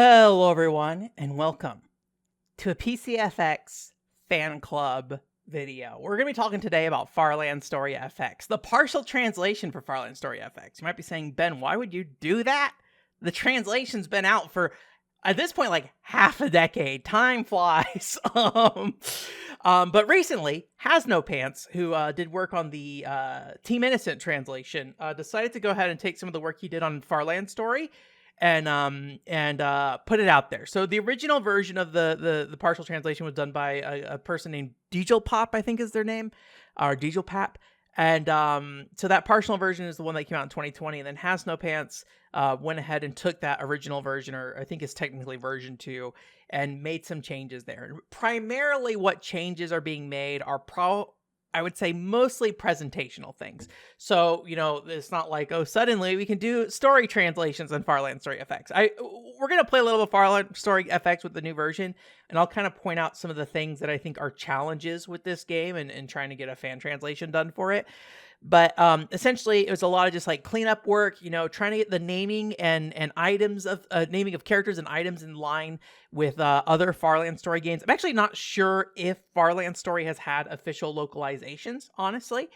Hello everyone and welcome to a PCFX fan club video. We're going to be talking today about Farland Story FX, the partial translation for Farland Story FX. You might be saying, Ben, why would you do that? The translation's been out for, at this point, like half a decade. Time flies. But recently, hasnopants, who did work on the Team Innocent translation, decided to go ahead and take some of the work he did on Farland Story and put it out there. So the original version of the partial translation was done by a person named Djlpap, I think is their name, or Djlpap. And so that partial version is the one that came out in 2020. And then hasnopants went ahead and took that original version, or I think it's technically version 2, and made some changes there. Primarily what changes are being made are I would say mostly presentational things. So, you know, it's not like, oh, suddenly we can do story translations in Farland Story FX. We're going to play a little bit of Farland Story FX with the new version, and I'll kind of point out some of the things that I think are challenges with this game and trying to get a fan translation done for it. But essentially, it was a lot of just like cleanup work, you know, trying to get the naming and items of naming of characters and items in line with other Farland Story games. I'm actually not sure if Farland Story has had official localizations, honestly.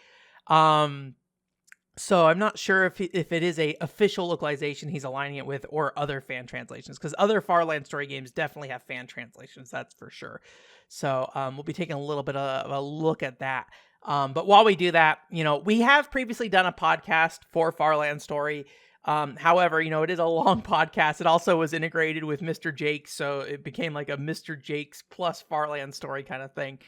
So I'm not sure if it is a official localization he's aligning it with or other fan translations, because other Farland Story games definitely have fan translations, that's for sure. So we'll be taking a little bit of a look at that. But while we do that, you know, we have previously done a podcast for Farland Story. However, you know, it is a long podcast. It also was integrated with Mr. Jakes, so it became like a Mr. Jakes plus Farland Story kind of thing.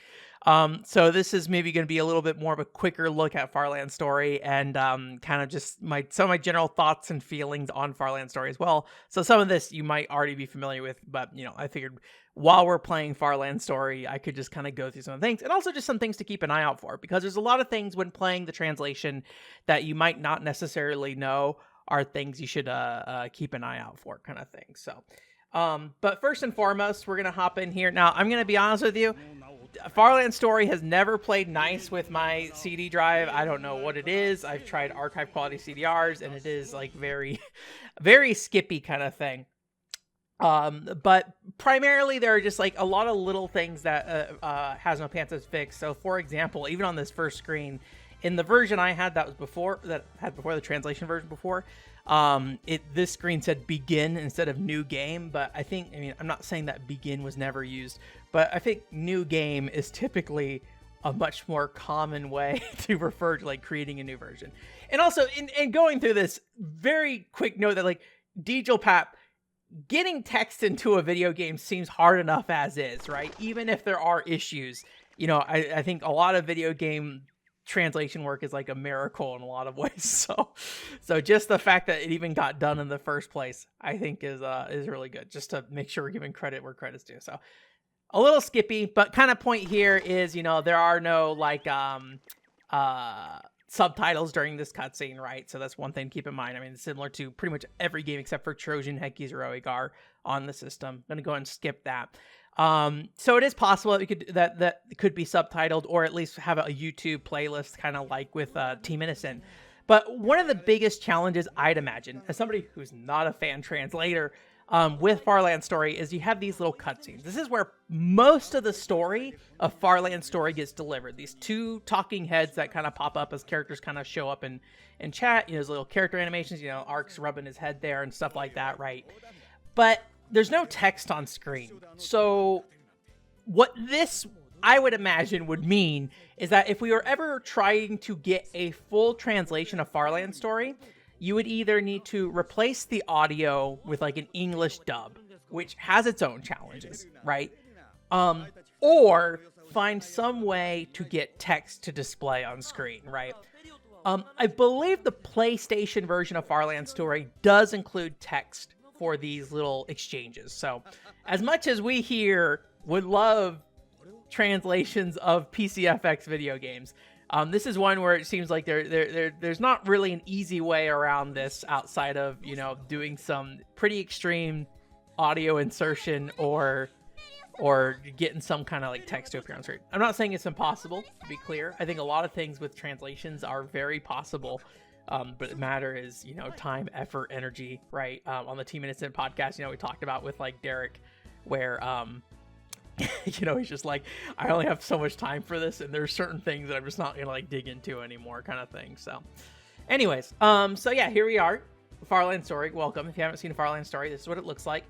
So this is maybe going to be a little bit more of a quicker look at Farland Story and kind of just some of my general thoughts and feelings on Farland Story as well. So some of this you might already be familiar with, but, you know, I figured while we're playing Farland Story, I could just kind of go through some things, and also just some things to keep an eye out for, because there's a lot of things when playing the translation that you might not necessarily know are things you should keep an eye out for, kind of thing. So, but first and foremost, we're going to hop in here. Now, I'm going to be honest with you. Farland Story has never played nice with my CD drive. I don't know what it is. I've tried archive quality CDRs, and it is like very, very skippy kind of thing. But primarily there are just like a lot of little things that hasnopants has fixed. So for example, even on this first screen, in the version I had that before the translation version before, this screen said begin instead of new game. But I mean, I'm not saying that begin was never used, but I think new game is typically a much more common way to refer to like creating a new version. And also in going through this, very quick note that like Djlpap, getting text into a video game seems hard enough as is, right? Even if there are issues, you know, I think a lot of video game translation work is like a miracle in a lot of ways. So just the fact that it even got done in the first place, I think is really good, just to make sure we're giving credit where credit's due. So a little skippy, but kind of point here is, you know, there are no like subtitles during this cutscene, right? So that's one thing to keep in mind. I mean, it's similar to pretty much every game except for Trojan, Hekies, or Oegar on the system. I'm going to go ahead and skip that. So it is possible that could be subtitled, or at least have a YouTube playlist, kind of like with Team Innocent. But one of the biggest challenges I'd imagine, as somebody who's not a fan translator, with Farland Story, is you have these little cutscenes. This is where most of the story of Farland Story gets delivered. These two talking heads that kind of pop up as characters kind of show up in chat. You know, there's little character animations, you know, Ark's rubbing his head there and stuff like that, right? But there's no text on screen. So what this, I would imagine, would mean is that if we were ever trying to get a full translation of Farland Story, you would either need to replace the audio with like an English dub, which has its own challenges, right? Or find some way to get text to display on screen, right? I believe the PlayStation version of Farland Story does include text for these little exchanges. So as much as we here would love translations of PCFX video games, this is one where it seems like there's not really an easy way around this outside of, you know, doing some pretty extreme audio insertion or getting some kind of like text to appear on screen. I'm not saying it's impossible, to be clear. I think a lot of things with translations are very possible, But the matter is, you know, time, effort, energy, right? On the Team Innocent podcast, you know, we talked about with like Derek, where you know, he's just like, I only have so much time for this, and there's certain things that I'm just not gonna like dig into anymore, kind of thing. So anyways, so yeah, here we are. Farland Story, welcome. If you haven't seen a Farland Story, this is what it looks like.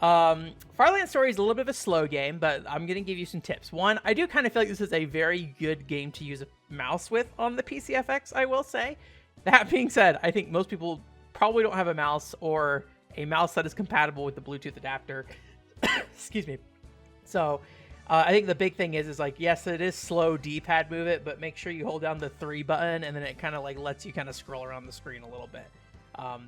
Farland Story is a little bit of a slow game, but I'm gonna give you some tips. One, I do kind of feel like this is a very good game to use a mouse with on the PCFX, I will say. That being said, I think most people probably don't have a mouse or a mouse that is compatible with the Bluetooth adapter. Excuse me. So I think the big thing is like, yes, it is slow D-pad movement, but make sure you hold down the 3 button, and then it kind of like lets you kind of scroll around the screen a little bit.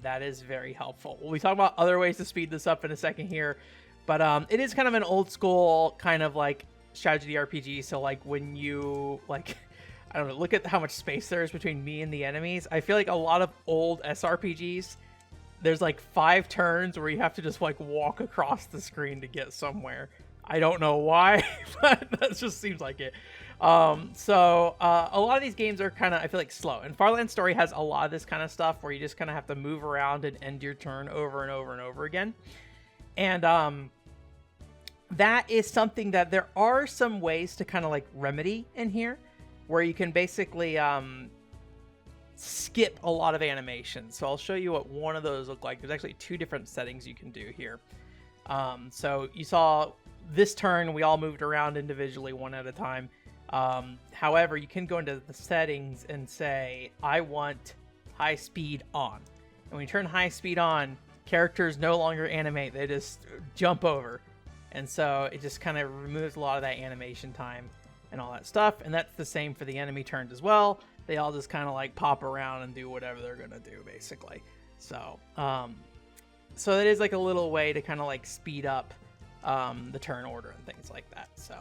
That is very helpful. We'll be talking about other ways to speed this up in a second here, but it is kind of an old school kind of like strategy RPG. So like when you like, I don't know, look at how much space there is between me and the enemies. I feel like a lot of old SRPGs, there's like 5 turns where you have to just like walk across the screen to get somewhere. I don't know why, but that just seems like it. So a lot of these games are kind of, I feel like, slow. And Farland Story has a lot of this kind of stuff where you just kind of have to move around and end your turn over and over and over again. And that is something that there are some ways to kind of like remedy in here, where you can basically skip a lot of animations. So I'll show you what one of those look like. There's actually 2 different settings you can do here. So you saw this turn, we all moved around individually one at a time. However, you can go into the settings and say, I want high speed on. And when you turn high speed on, characters no longer animate, they just jump over. And so it just kind of removes a lot of that animation time and all that stuff. And that's the same for the enemy turns as well. They all just kind of like pop around and do whatever they're going to do, basically. So, so it is like a little way to kind of like speed up the turn order and things like that. So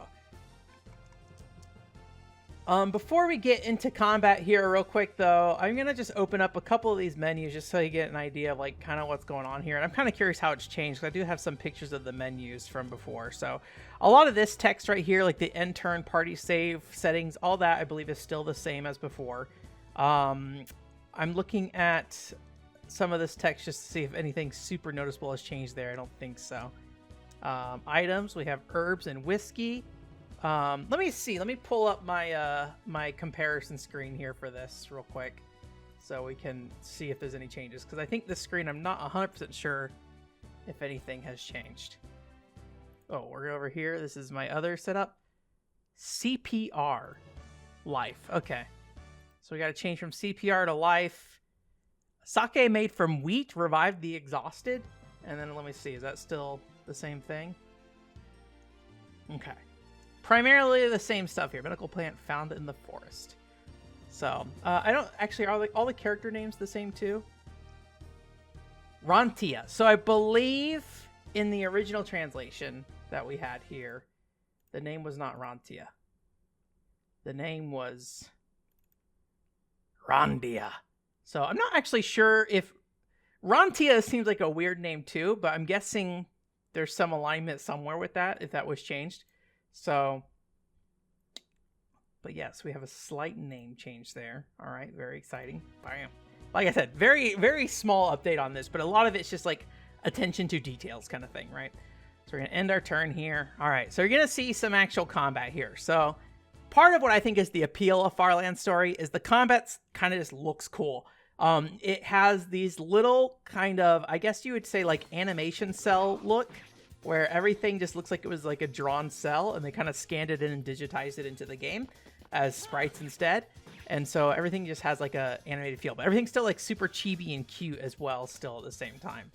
before we get into combat here real quick though, I'm gonna just open up a couple of these menus just so you get an idea of like kind of what's going on here. And I'm kind of curious how it's changed, because I do have some pictures of the menus from before. So a lot of this text right here, like the end turn, party save settings, all that I believe is still the same as before. I'm looking at some of this text just to see if anything super noticeable has changed there. I don't think so. Items, we have herbs and whiskey. Let me see. Let me pull up my my comparison screen here for this real quick, so we can see if there's any changes. Because I think this screen, I'm not 100% sure if anything has changed. Oh, we're over here. This is my other setup. CPR life. Okay, so we got to change from CPR to life. Sake made from wheat revived the exhausted. And then let me see. Is that still the same thing? Okay. Primarily the same stuff here. Medical plant found in the forest. So, I don't... Actually, are all the character names the same too? Rantia. So I believe in the original translation that we had here, the name was not Rantia. The name was Randia. So I'm not actually sure if... Rantia seems like a weird name too, but I'm guessing there's some alignment somewhere with that, if that was changed. So, but yes, we have a slight name change there. All right, very exciting. Bam. Like I said, very, very small update on this, but a lot of it's just like attention to details kind of thing, right? So we're going to end our turn here. All right, so you're going to see some actual combat here. So part of what I think is the appeal of Farland Story is the combat kind of just looks cool. It has these little kind of, I guess you would say like animation cell look, where everything just looks like it was like a drawn cell, and they kind of scanned it in and digitized it into the game as sprites instead. And so everything just has like a animated feel, but everything's still like super chibi and cute as well still at the same time,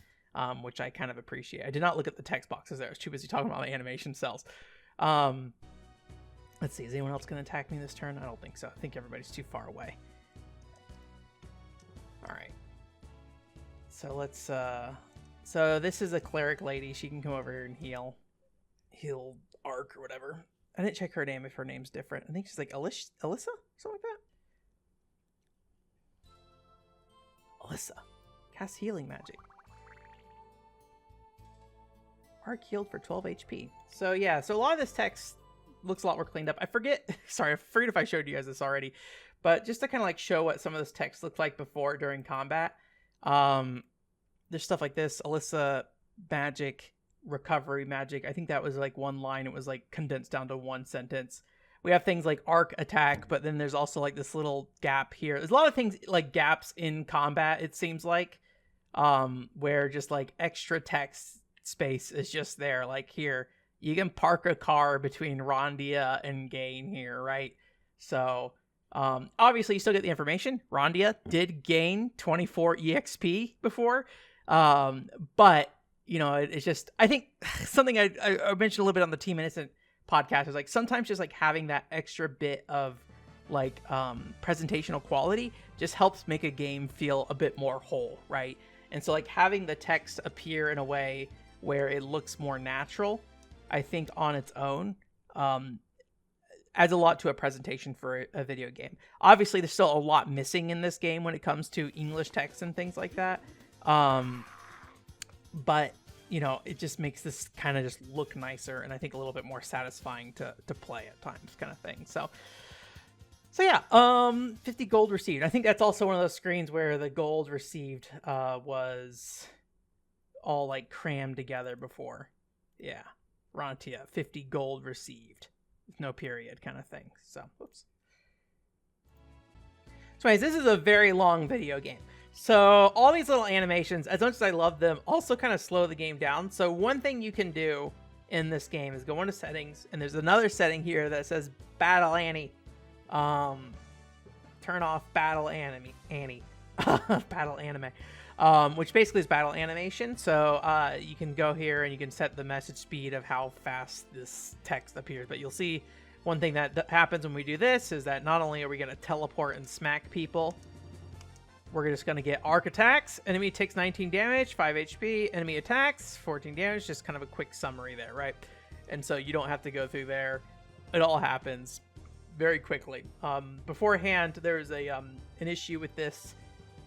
which I kind of appreciate. I did not look at the text boxes there. I was too busy talking about the animation cells. Let's see, is anyone else going to attack me this turn? I don't think so. I think everybody's too far away. All right. So let's, so this is a cleric lady. She can come over here and heal Arc or whatever. I didn't check her name if her name's different. I think she's like Alyssa? Something like that. Alyssa. Cast healing magic. Arc healed for 12 HP. So yeah, so a lot of this text looks a lot more cleaned up. I forget, sorry, I forget if I showed you guys this already, But just to kind of like show what some of this text looked like before during combat, there's stuff like this: Alyssa magic, recovery magic. I think that was like one line. It was like condensed down to one sentence. We have things like arc attack, but then there's also like this little gap here. There's a lot of things like gaps in combat, it seems like, where just like extra text space is just there. Like here, you can park a car between Rondia and Gain here, right? So obviously you still get the information. Rondia did gain 24 EXP before, but you know, it's just, I think something I mentioned a little bit on the Team Innocent podcast is like sometimes just like having that extra bit of like presentational quality just helps make a game feel a bit more whole, right? And so like having the text appear in a way where it looks more natural, I think on its own adds a lot to a presentation for a video game. Obviously there's still a lot missing in this game when it comes to English text and things like that, but you know, it just makes this kind of just look nicer and I think a little bit more satisfying to play at times, kind of thing. So yeah, 50 gold received. I think that's also one of those screens where the gold received was all like crammed together before. Yeah, Rontia, 50 gold received. No period kind of thing. So, whoops. So anyways, this is a very long video game. So all these little animations, as much as I love them, also kind of slow the game down. So one thing you can do in this game is go into settings, and there's another setting here that says Battle Annie. Turn off Battle Anime. Battle Anime. Which basically is battle animation. So you can go here and you can set the message speed of how fast this text appears. But you'll see one thing that happens when we do this is that not only are we going to teleport and smack people, we're just going to get arc attacks. Enemy takes 19 damage, 5 HP. Enemy attacks, 14 damage. Just kind of a quick summary there, right? And so you don't have to go through there. It all happens very quickly. Beforehand, there's an issue with this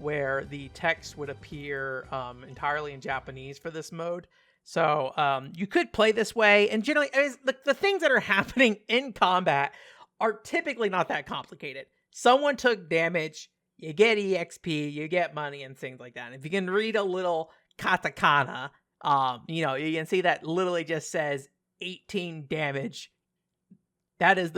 where the text would appear entirely in Japanese for this mode. So you could play this way. And generally, the things that are happening in combat are typically not that complicated. Someone took damage. You get EXP, you get money, and things like that. And if you can read a little katakana, you know, you can see that literally just says 18 damage. That is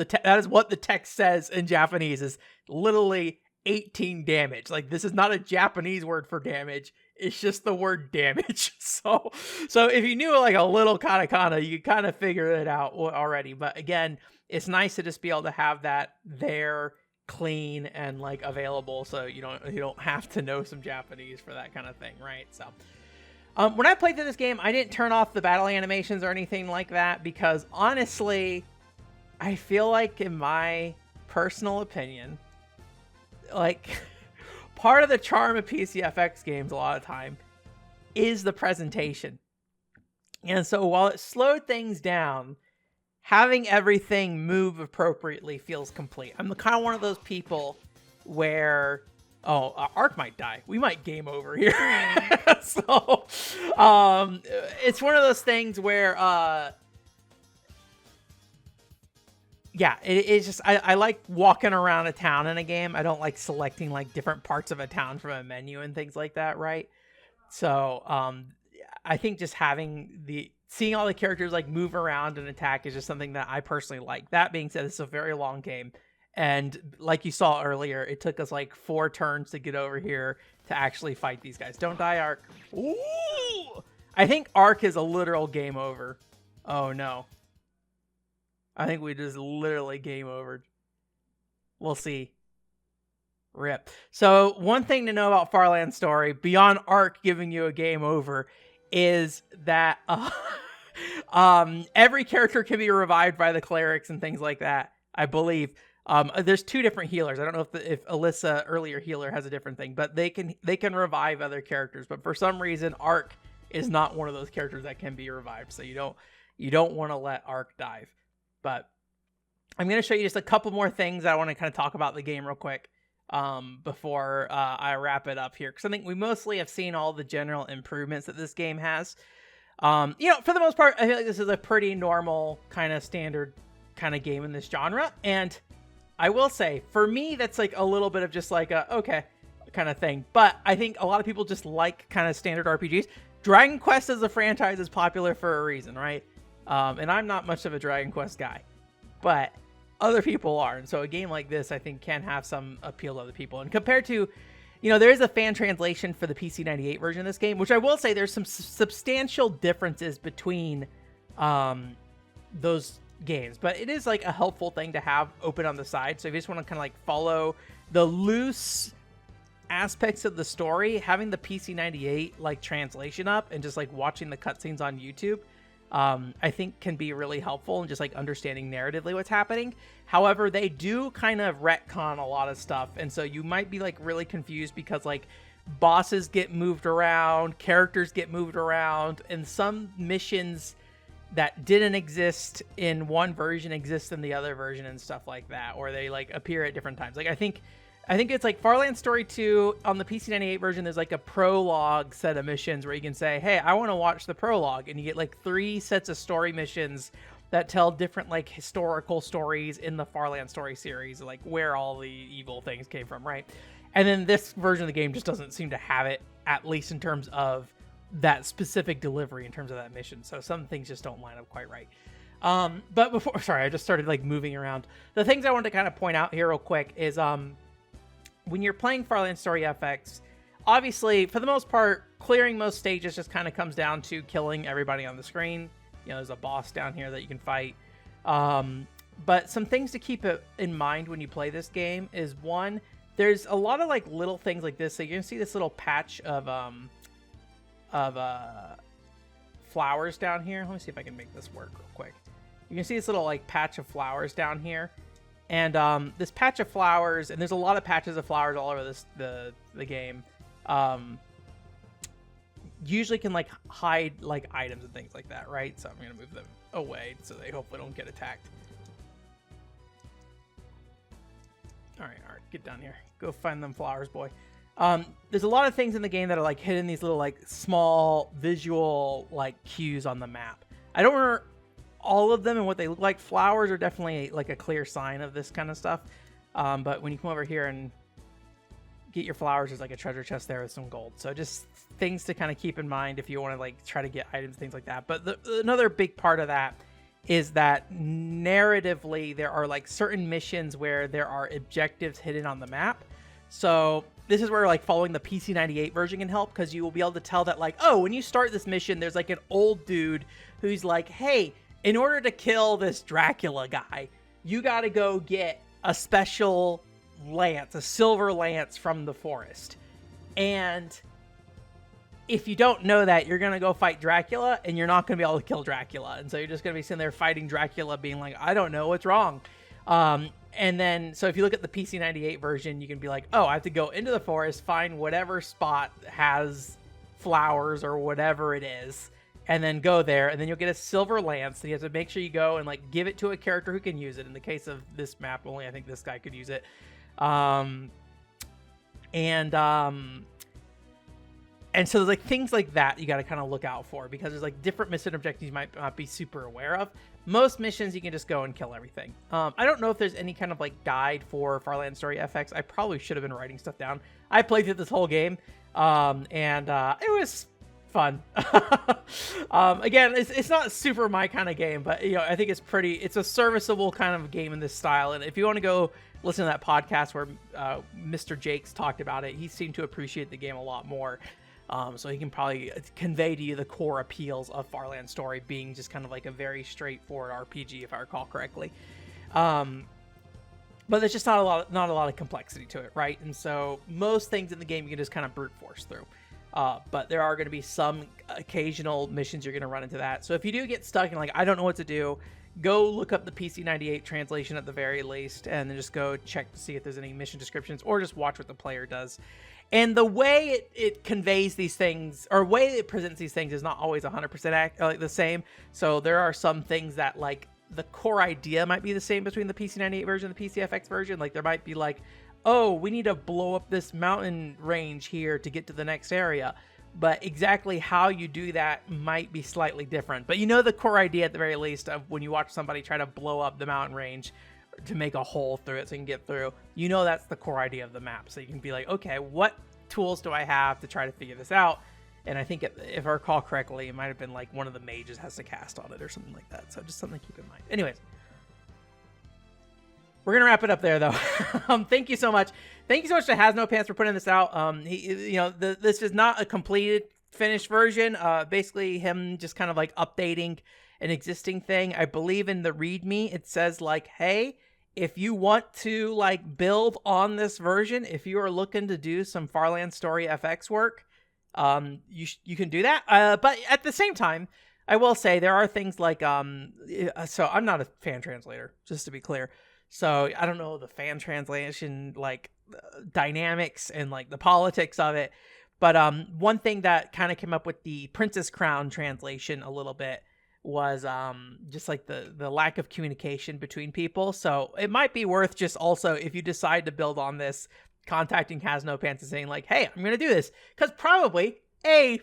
what the text says in Japanese, is literally 18 damage. Like, this is not a Japanese word for damage. It's just the word damage. So if you knew like a little katakana, you kind of figure it out already. But again, it's nice to just be able to have that there, clean and like available, so you don't have to know some Japanese for that kind of thing, right? So when I played through this game, I didn't turn off the battle animations or anything like that, because honestly, I feel like, in my personal opinion, like part of the charm of PCFX games a lot of time is the presentation. And so while it slowed things down, having everything move appropriately feels complete. I'm kind of one of those people where, Arc might die. We might game over here. So, it's one of those things where, yeah, it's just, I like walking around a town in a game. I don't like selecting like different parts of a town from a menu and things like that, right? So, I think just seeing all the characters like move around and attack is just something that I personally like. That being said, it's a very long game. And like you saw earlier, it took us like 4 turns to get over here to actually fight these guys. Don't die, Arc. Ooh! I think Arc is a literal game over. Oh no. I think we just literally game over. We'll see. Rip. So one thing to know about Farland Story, beyond Arc giving you a game over, is that every character can be revived by the clerics and things like that, I believe. There's 2 different healers. I don't know if Alyssa, earlier healer, has a different thing, but they can revive other characters. But for some reason, Arc is not one of those characters that can be revived. So you don't want to let Arc dive. But I'm going to show you just a couple more things I want to kind of talk about the game real quick before I wrap it up here, because I think we mostly have seen all the general improvements that this game has. For the most part, I feel like this is a pretty normal kind of standard kind of game in this genre. And I will say, for me, that's like a little bit of just like a, okay, kind of thing. But I think a lot of people just like kind of standard RPGs. Dragon Quest as a franchise is popular for a reason, right? And I'm not much of a Dragon Quest guy, but other people are. And so a game like this, I think, can have some appeal to other people. And compared to, there is a fan translation for the PC98 version of this game, which I will say there's some substantial differences between those games. But it is like a helpful thing to have open on the side. So if you just want to kind of like follow the loose aspects of the story, having the PC98 like translation up and just like watching the cutscenes on YouTube, I think can be really helpful in just like understanding narratively what's happening. However, they do kind of retcon a lot of stuff, and so you might be like really confused because like bosses get moved around, characters get moved around, and some missions that didn't exist in one version exist in the other version and stuff like that, or they like appear at different times. Like I think it's like Farland Story 2 on the PC98 version. There's like a prologue set of missions where you can say, hey, I want to watch the prologue. And you get like 3 sets of story missions that tell different like historical stories in the Farland Story series, like where all the evil things came from, right? And then this version of the game just doesn't seem to have it, at least in terms of that specific delivery in terms of that mission. So some things just don't line up quite right. But before, sorry, I just started like moving around. The things I wanted to kind of point out here real quick is, when you're playing Farland Story FX, obviously, for the most part, clearing most stages just kind of comes down to killing everybody on the screen. There's a boss down here that you can fight. But some things to keep in mind when you play this game is, one, there's a lot of like little things like this. So you're gonna see this little patch of flowers down here. Let me see if I can make this work real quick. You can see this little like patch of flowers down here. And this patch of flowers, and there's a lot of patches of flowers all over the game, usually can like hide like items and things like that, right? So I'm gonna move them away so they hopefully don't get attacked. All right, get down here. Go find them flowers, boy. There's a lot of things in the game that are like hidden, these little like small visual like cues on the map. I don't remember all of them and what they look like. Flowers are definitely like a clear sign of this kind of stuff. But when you come over here and get your flowers, there's like a treasure chest there with some gold. So just things to kind of keep in mind if you want to like try to get items, things like that. But another big part of that is that narratively there are like certain missions where there are objectives hidden on the map. So this is where like following the PC98 version can help, because you will be able to tell that like, oh, when you start this mission, there's like an old dude who's like, hey, in order to kill this Dracula guy, you got to go get a special lance, a silver lance from the forest. And if you don't know that, you're going to go fight Dracula and you're not going to be able to kill Dracula. And so you're just going to be sitting there fighting Dracula being like, I don't know what's wrong. And then, so if you look at the PC98 version, you can be like, oh, I have to go into the forest, find whatever spot has flowers or whatever it is, and then go there, and then you'll get a silver lance, and you have to make sure you go and like give it to a character who can use it. In the case of this map, only I think this guy could use it. And so there's like things like that you got to kind of look out for, because there's like different mission objectives you might not be super aware of. Most missions you can just go and kill everything. I don't know if there's any kind of like guide for Farland Story FX. I probably should have been writing stuff down. I played through this whole game, and it was fun. Again, it's not super my kind of game, but I think it's a serviceable kind of game in this style. And if you want to go listen to that podcast where Mr. Jakes talked about it, he seemed to appreciate the game a lot more. So he can probably convey to you the core appeals of Farland Story being just kind of like a very straightforward RPG, if I recall correctly. But there's just not a lot of complexity to it, right? And so most things in the game you can just kind of brute force through. But there are going to be some occasional missions you're going to run into that. So if you do get stuck and like, I don't know what to do, go look up the PC98 translation at the very least, and then just go check to see if there's any mission descriptions, or just watch what the player does. And the way it conveys these things, or way it presents these things, is not always 100% the same. So there are some things that like the core idea might be the same between the PC98 version and the PCFX version. Like there might be like, oh, we need to blow up this mountain range here to get to the next area. But exactly how you do that might be slightly different. But the core idea at the very least of when you watch somebody try to blow up the mountain range, to make a hole through it so you can get through. You know that's the core idea of the map. So you can be like, okay, what tools do I have to try to figure this out? And I think if I recall correctly, it might have been like one of the mages has to cast on it or something like that. So just something to keep in mind. Anyways, we're going to wrap it up there, though. Thank you so much. Thank you so much to hasnopants for putting this out. This is not a completed, finished version. Basically, him just kind of like updating an existing thing. I believe in the README, it says like, hey, if you want to like build on this version, if you are looking to do some Farland Story FX work, you can do that. But at the same time, I will say there are things like, so I'm not a fan translator, just to be clear. So I don't know the fan translation, like dynamics and like the politics of it. But one thing that kind of came up with the Princess Crown translation a little bit was just like the lack of communication between people. So it might be worth just also, if you decide to build on this, contacting hasnopants and saying like, hey, I'm going to do this. Because probably,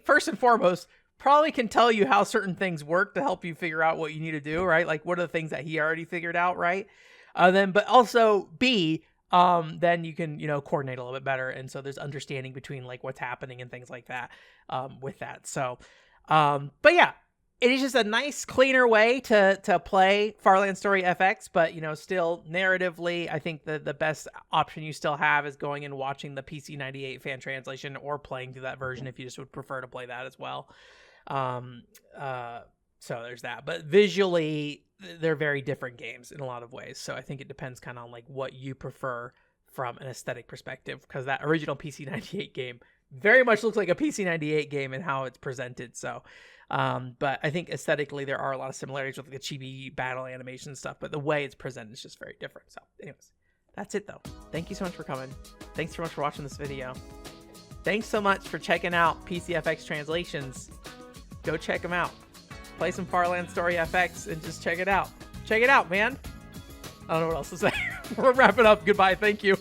first and foremost, probably can tell you how certain things work to help you figure out what you need to do, right? Like what are the things that he already figured out, right? But also B, then you can, coordinate a little bit better. And so there's understanding between like what's happening and things like that, with that. So, but yeah, it is just a nice, cleaner way to play Farland Story FX, but, still narratively, I think the best option you still have is going and watching the PC98 fan translation or playing through that version if you just would prefer to play that as well. So there's that. But visually, they're very different games in a lot of ways. So I think it depends kind of on like what you prefer from an aesthetic perspective, because that original PC98 game very much looks like a PC98 game in how it's presented. So, but I think aesthetically there are a lot of similarities with the chibi battle animation stuff, but the way it's presented is just very different. So anyways, that's it though. Thank you so much for coming. Thanks so much for watching this video. Thanks so much for checking out PCFX Translations. Go check them out. Play some Farland Story FX and just check it out. Check it out, man. I don't know what else to say. We're wrapping up. Goodbye. Thank you.